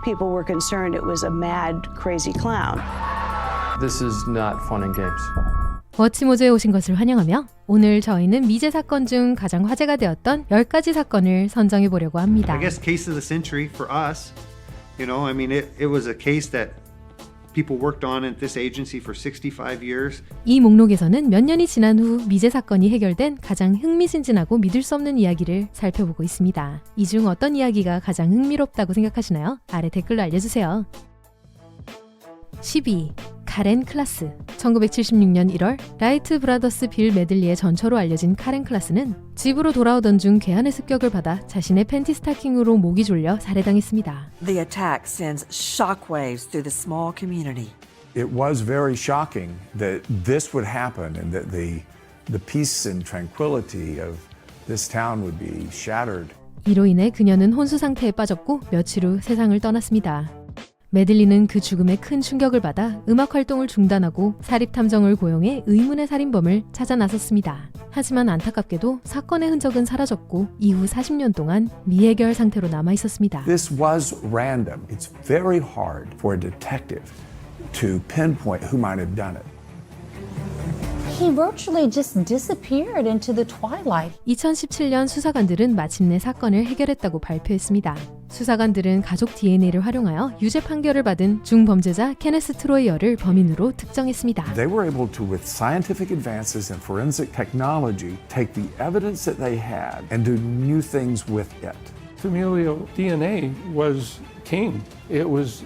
People were concerned it was a mad, crazy clown. This is not fun and games. 워치모즈에 오신 것을 환영하며 오늘 저희는 미제 사건 중 가장 화제가 되었던 10가지 사건을 선정해 보려고 합니다. I guess case of the century for us. You know, I mean, it was a case that people worked on at this agency for 65 years. 이 목록에서는 몇 년이 지난 후 미제 사건이 해결된 가장 흥미진진하고 믿을 수 없는 이야기를 살펴보고 있습니다. 이 중 어떤 이야기가 가장 흥미롭다고 생각하시나요? 아래 댓글로 알려주세요. 12. 카렌 클라스. 1976년 1월 라이트 브라더스 빌 메들리의 전처로 알려진 카렌 클라스는 집으로 돌아오던 중 괴한의 습격을 받아 자신의 팬티 스타킹으로 목이 졸려 살해당했습니다. The attack sends shockwaves through the small community. It was very shocking that this would happen and that the peace and tranquility of this town would be shattered. 이로 인해 그녀는 혼수 상태에 빠졌고 며칠 후 세상을 떠났습니다. 메들리는 그 죽음에 큰 충격을 받아 음악 활동을 중단하고 사립탐정을 고용해 의문의 살인범을 찾아 나섰습니다. 하지만 안타깝게도 사건의 흔적은 사라졌고 이후 40년 동안 미해결 상태로 남아 있었습니다. This was random. It's very hard for a detective to pinpoint who might have done it. He virtually just disappeared into the twilight. 2017년 수사관들은 마침내 사건을 해결했다고 발표했습니다. 수사관들은 가족 DNA를 활용하여 유죄 판결을 받은 중범죄자 케네스 트로이어를 범인으로 특정했습니다. They were able to, with scientific advances in forensic technology, take the evidence that they had and do new things with it. Familial DNA was king. It was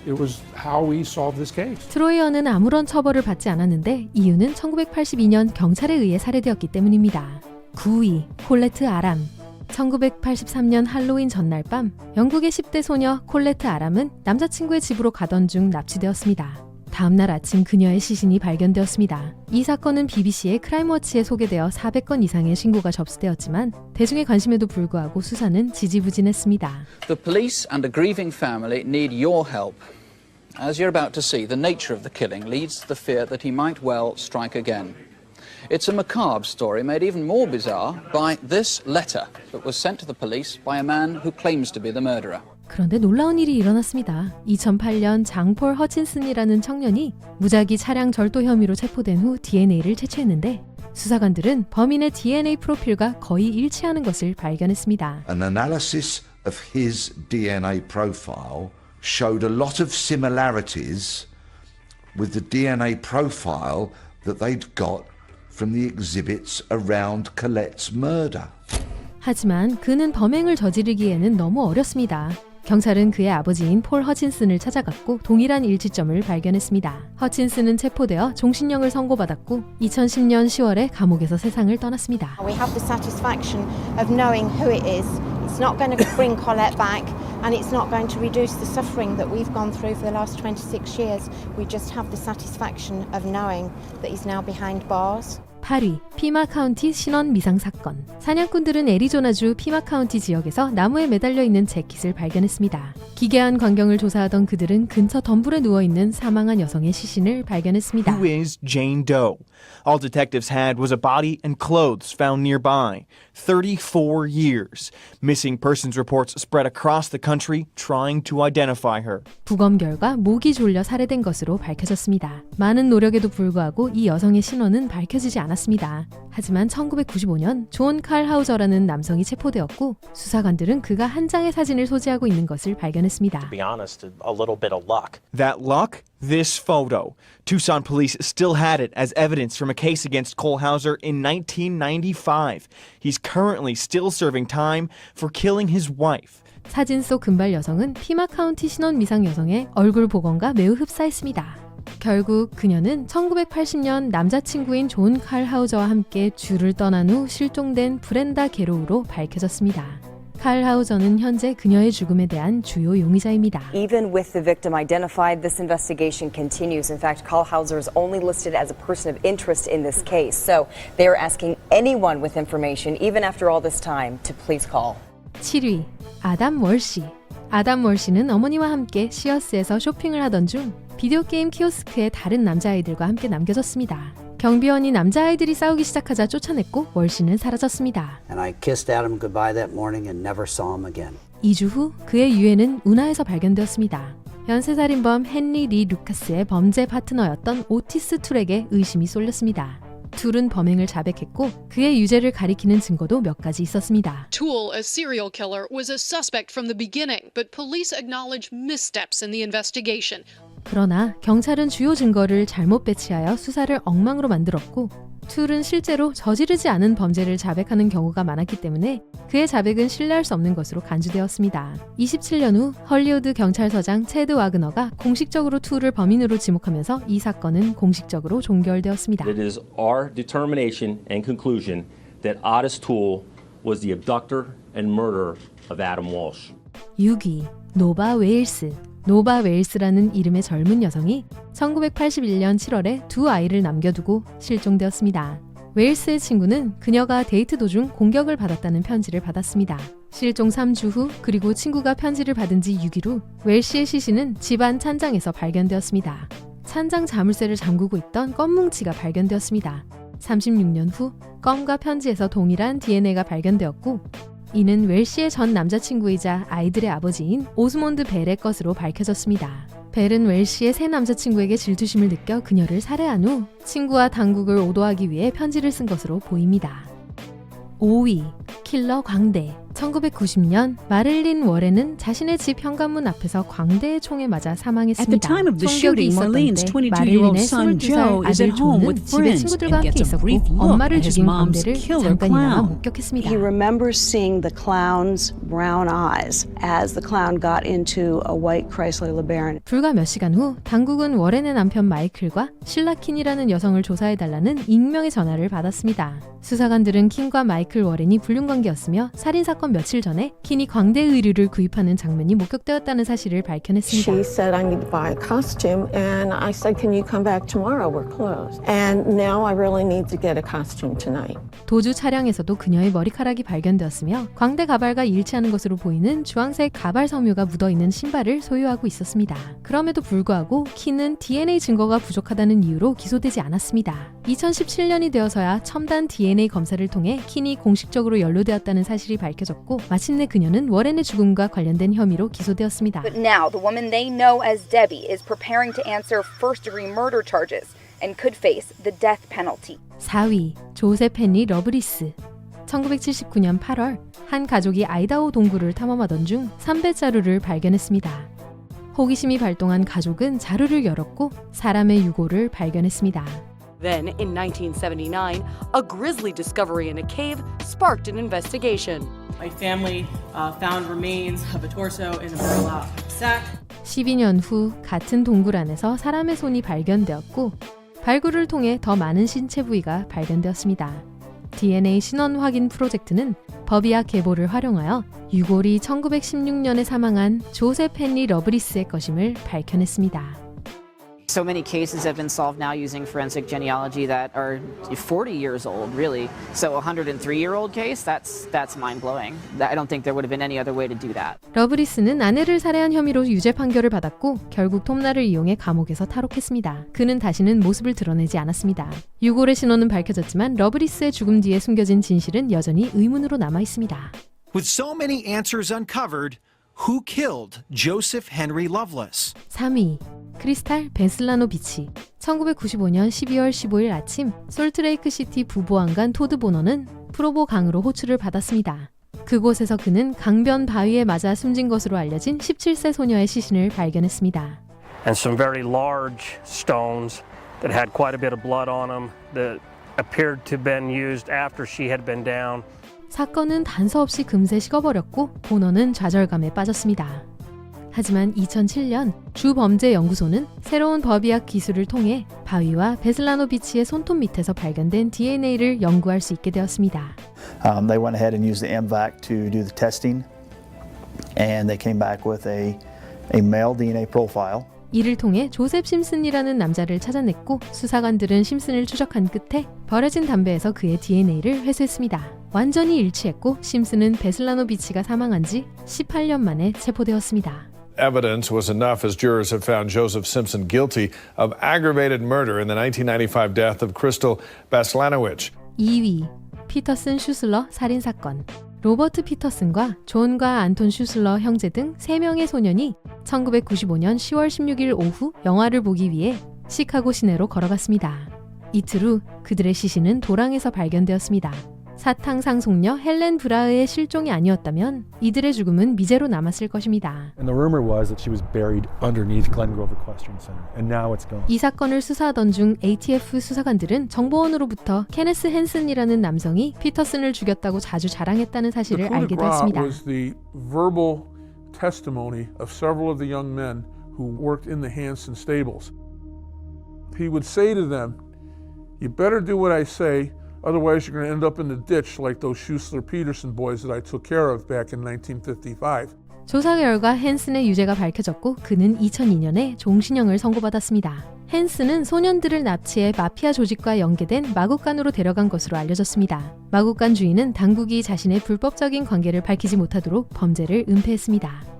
how we solved this case. 트로이어는 아무런 처벌을 받지 않았는데 이유는 1982년 경찰에 의해 살해되었기 때문입니다. 9위 콜레트 아람. 1983년 할로윈 전날 밤 영국의 10대 소녀 콜레트 아람은 남자친구의 집으로 가던 중 납치되었습니다. 다음날 아침 그녀의 시신이 발견되었습니다. 이 사건은 BBC의 크라임워치에 소개되어 400건 이상의 신고가 접수되었지만 대중의 관심에도 불구하고 수사는 지지부진했습니다. The police and a grieving family need your help. As you're about to see, the nature of the killing leads to the fear that he might well strike again. It's a macabre story made even more bizarre by this letter that was sent to the police by a man who claims to be the murderer. 그런데 놀라운 일이 일어났습니다. 2008년 장폴 허친슨이라는 청년이 무작위 차량 절도 혐의로 체포된 후 DNA를 채취했는데 수사관들은 범인의 DNA 프로필과 거의 일치하는 것을 발견했습니다. An analysis of his DNA profile showed a lot of similarities with the DNA profile that they'd got from the exhibits around Colette's murder. 하지만 그는 범행을 저지르기에는 너무 어렸습니다. 경찰은 그의 아버지인 폴 허친슨을 찾아갔고 동일한 일치점을 발견했습니다. 허친슨은 체포되어 종신형을 선고받았고 2010년 10월에 감옥에서 세상을 떠났습니다. We have the satisfaction of knowing who it is. It's not going to bring Colette back and it's not going to reduce the suffering that we've gone through for the last 26 years. We just have the satisfaction of knowing that he's now behind bars. 8위 피마 카운티 신원 미상 사건. 사냥꾼들은 애리조나주 피마 카운티 지역에서 나무에 매달려 있는 재킷을 발견했습니다. 기괴한 광경을 조사하던 그들은 근처 덤불에 누워있는 사망한 여성의 시신을 발견했습니다. Who is Jane Doe? All detectives had was a body and clothes found nearby. 34 years. Missing persons reports spread across the country trying to identify her. 부검 결과 목이 졸려 살해된 것으로 밝혀졌습니다. 많은 노력에도 불구하고 이 여성의 신원은 밝혀지지 않았습니다. 하지만 1995년 존 칼 하우저라는 남성이 체포되었고 수사관들은 그가 한 장의 사진을 소지하고 있는 것을 발견했습니다. To be honest, a little bit of luck. That luck? This photo. Tucson police still had it as evidence from a case against Cole Hauser in 1995. He's currently still serving time for killing his wife. 사진 속 금발 여성은 피마 카운티 신원 미상 여성의 얼굴 복원과 매우 흡사했습니다. 결국 그녀는 1980년 남자친구인 존 칼 하우저와 함께 주를 떠난 후 실종된 브렌다 게로우로 밝혀졌습니다. 칼 하우저는 현재 그녀의 죽음에 대한 주요 용의자입니다. Even with the victim identified, this investigation continues. In fact, Carl Hauser is only listed as a person of interest in this case. So they are asking anyone with information, even after all this time, to please call. 7위 아담 월시. 아담 월시는 어머니와 함께 시어스에서 쇼핑을 하던 중 비디오 게임 키오스크에 다른 남자아이들과 함께 남겨졌습니다. 경비원이 남자아이들이 싸우기 시작하자 쫓아냈고 월시는 사라졌습니다. And I kissed Adam goodbye that morning and never saw him again. 2주 후 그의 유해는 운하에서 발견되었습니다. 연쇄살인범 헨리 리 루카스의 범죄 파트너였던 오티스 툴에게 의심이 쏠렸습니다. 툴은 범행을 자백했고 그의 유죄를 가리키는 증거도 몇 가지 있었습니다. Toole, a serial killer, was a suspect from the beginning, but police acknowledge missteps in the investigation. 그러나 경찰은 주요 증거를 잘못 배치하여 수사를 엉망으로 만들었고 툴은 실제로 저지르지 않은 범죄를 자백하는 경우가 많았기 때문에 그의 자백은 신뢰할 수 없는 것으로 간주되었습니다. 27년 후 헐리우드 경찰서장 체드 와그너가 공식적으로 툴을 범인으로 지목하면서 이 사건은 공식적으로 종결되었습니다. It is our determination and conclusion that Otis Toole was the abductor and murderer of Adam Walsh. 6위 노바 웨일스. 노바 웨일스라는 이름의 젊은 여성이 1981년 7월에 두 아이를 남겨두고 실종되었습니다. 웨일스의 친구는 그녀가 데이트 도중 공격을 받았다는 편지를 받았습니다. 실종 3주 후 그리고 친구가 편지를 받은 지 6일 후 웨일스의 시신은 집안 찬장에서 발견되었습니다. 찬장 자물쇠를 잠그고 있던 껌 뭉치가 발견되었습니다. 36년 후 껌과 편지에서 동일한 DNA가 발견되었고 이는 웰시의 전 남자친구이자 아이들의 아버지인 오스몬드 벨의 것으로 밝혀졌습니다. 벨은 웰시의 새 남자친구에게 질투심을 느껴 그녀를 살해한 후 친구와 당국을 오도하기 위해 편지를 쓴 것으로 보입니다. 5위 킬러 광대. 1990년 마릴린 워렌은 자신의 집 현관문 앞에서 광대의 총에 맞아 사망했습니다. At the time of the shooting, Marlene's 22-year-old son Joe is at home with friends and gets a brief look at his mom's killer clown. He remembers seeing the clown's brown eyes as the clown got into a white Chrysler LeBaron. 불과 몇 시간 후 당국은 워렌의 남편 마이클과 실라 킨이라는 여성을 조사해달라는 익명의 전화를 받았습니다. 수사관들은 킨과 마이클 워렌이 불륜관계였으며 살인사건 며칠 전에 킨이 광대 의류를 구입하는 장면이 목격되었다는 사실을 밝혀냈습니다. She said I need to buy a costume and I said can you come back tomorrow? We're closed. And now I really need to get a costume tonight. 도주 차량에서도 그녀의 머리카락이 발견되었으며 광대 가발과 일치하는 것으로 보이는 주황색 가발 섬유가 묻어있는 신발을 소유하고 있었습니다. 그럼에도 불구하고 킨은 DNA 증거가 부족하다는 이유로 기소되지 않았습니다. 2017년이 되어서야 첨단 DNA 검사를 통해 킨이 공식적으로 연루되었다는 사실이 밝혀졌고 마침내 그녀는 워렌의 죽음과 관련된 혐의로 기소되었습니다. But now the woman they know as Debbie is preparing to answer first-degree murder charges and could face the death penalty. 4위 조셉 헨리 러브리스. 1979년 8월 한 가족이 아이다호 동굴을 탐험하던 중 삼배 자루를 발견했습니다. 호기심이 발동한 가족은 자루를 열었고 사람의 유골을 발견했습니다. Then, in 1979, a grisly discovery in a cave sparked an investigation. My family found remains of a torso in a burlap sack. 12년 후 같은 동굴 안에서 사람의 손이 발견되었고 발굴을 통해 더 많은 신체 부위가 발견되었습니다. DNA 신원 확인 프로젝트는 법의학 계보를 활용하여 유골이 1916년에 사망한 조셉 헨리 러브리스의 것임을 밝혀냈습니다. So many cases have been solved now using forensic genealogy that are 40 years old, really. So a 103-year-old case, that's mind-blowing. I don't think there would have been any other way to do that. 러브리스는 아내를 살해한 혐의로 유죄 판결을 받았고 결국 톱날을 이용해 감옥에서 탈옥했습니다. 그는 다시는 모습을 드러내지 않았습니다. 유골의 신원은 밝혀졌지만 러브리스의 죽음 뒤에 숨겨진 진실은 여전히 의문으로 남아 있습니다. With so many answers uncovered, who killed Joseph Henry Loveless? 3위 크리스탈 베슬라노비치. 1995년 12월 15일 아침 솔트레이크 시티 부보안관 토드 보너는 프로보 강으로 호출을 받았습니다. 그곳에서 그는 강변 바위에 맞아 숨진 것으로 알려진 17세 소녀의 시신을 발견했습니다. And some very large stones that had quite a bit of blood on them that appeared to have been used after she had been down. 사건은 단서 없이 금세 식어버렸고 보너는 좌절감에 빠졌습니다. 하지만 2007년 주범죄연구소는 새로운 법의학 기술을 통해 바위와 베슬라노비치의 손톱 밑에서 발견된 DNA를 연구할 수 있게 되었습니다. They went ahead and used the MVAC to do the testing, and they came back with a male DNA profile. 이를 통해 조셉 심슨이라는 남자를 찾아냈고 수사관들은 심슨을 추적한 끝에 버려진 담배에서 그의 DNA를 회수했습니다. 완전히 일치했고 심슨은 베슬라노비치가 사망한 지 18년 만에 체포되었습니다. Evidence was enough as jurors have found Joseph Simpson guilty of aggravated murder in the 1995 death of Crystal Baslanowicz. 2위 피터슨 슈슬러 살인사건. 로버트 피터슨과 존과 안톤 슈슬러 형제 등 3명의 소년이 1995년 10월 16일 오후 영화를 보기 위해 시카고 시내로 걸어갔습니다. 이틀 후 그들의 시신은 도랑에서 발견되었습니다. 사탕상속녀 헬렌 브라흐의 실종이 아니었다면 이들의 죽음은 미제로 남았을 것입니다. And the rumor was that she was buried underneath Glengrove Equestrian Center, and now it's gone. 이 사건을 수사하던 중 ATF 수사관들은 정보원으로부터 케네스 헨슨이라는 남성이 피터슨을 죽였다고 자주 자랑했다는 사실을 알게 되었습니다. was the verbal testimony of several of the young men who worked in the Hanson stables. He would say to them, "You better do what I say. Otherwise, you're going to end up in the ditch like those Schuessler-Peterson boys that I took care of back in 1955. 조사 결과 헨슨의 유죄가 밝혀졌고 그는 2002년에 종신형을 선고받았습니다. 헨슨은 소년들을 납치해 마피아 조직과 연계된 마국간으로 데려간 것으로 알려졌습니다. 마국간 주인은 당국이 자신의 불법적인 관계를 밝히지 못하도록 범죄를 은폐했습니다.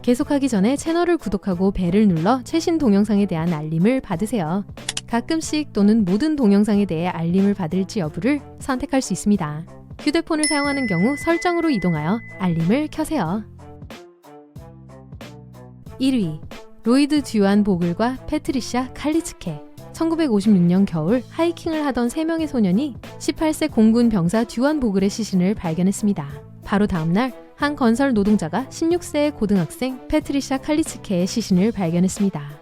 계속하기 전에 채널을 구독하고 벨을 눌러 최신 동영상에 대한 알림을 받으세요. 가끔씩 또는 모든 동영상에 대해 알림을 받을지 여부를 선택할 수 있습니다. 휴대폰을 사용하는 경우 설정으로 이동하여 알림을 켜세요. 1위 로이드 듀안 보글과 패트리샤 칼리츠케. 1956년 겨울 하이킹을 하던 3명의 소년이 18세 공군 병사 듀안 보글의 시신을 발견했습니다. 바로 다음날 한 건설 노동자가 16세의 고등학생 패트리샤 칼리츠케의 시신을 발견했습니다.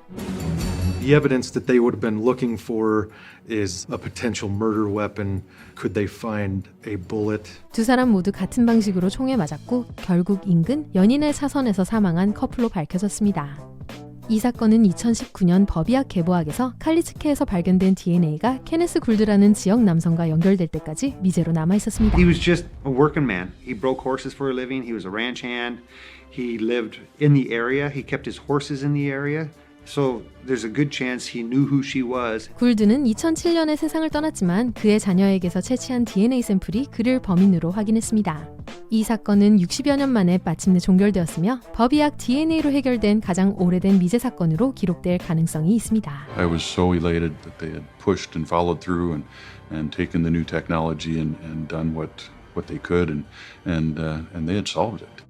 The evidence that they would have been looking for is a potential murder weapon. Could they find a bullet? 두 사람 모두 같은 방식으로 총에 맞았고 결국 인근 연인의 차선에서 사망한 커플로 밝혀졌습니다. 이 사건은 2019년 법의학 개보학에서 칼리츠케에서 발견된 DNA가 케네스 굴드라는 지역 남성과 연결될 때까지 미제로 남아 있었습니다. He was just a working man. He broke horses for a living. He was a ranch hand. He lived in the area. He kept his horses in the area. So there's a good chance he knew who she was. 굴드는 2007년에 세상을 떠났지만 그의 자녀에게서 채취한 DNA 샘플이 그를 범인으로 확인했습니다. 이 사건은 60여 년 만에 마침내 종결되었으며 법의학 DNA로 해결된 가장 오래된 미제 사건으로 기록될 가능성이 있습니다. I was so elated that they had pushed and followed through and taken the new technology and done what they could and they had solved it.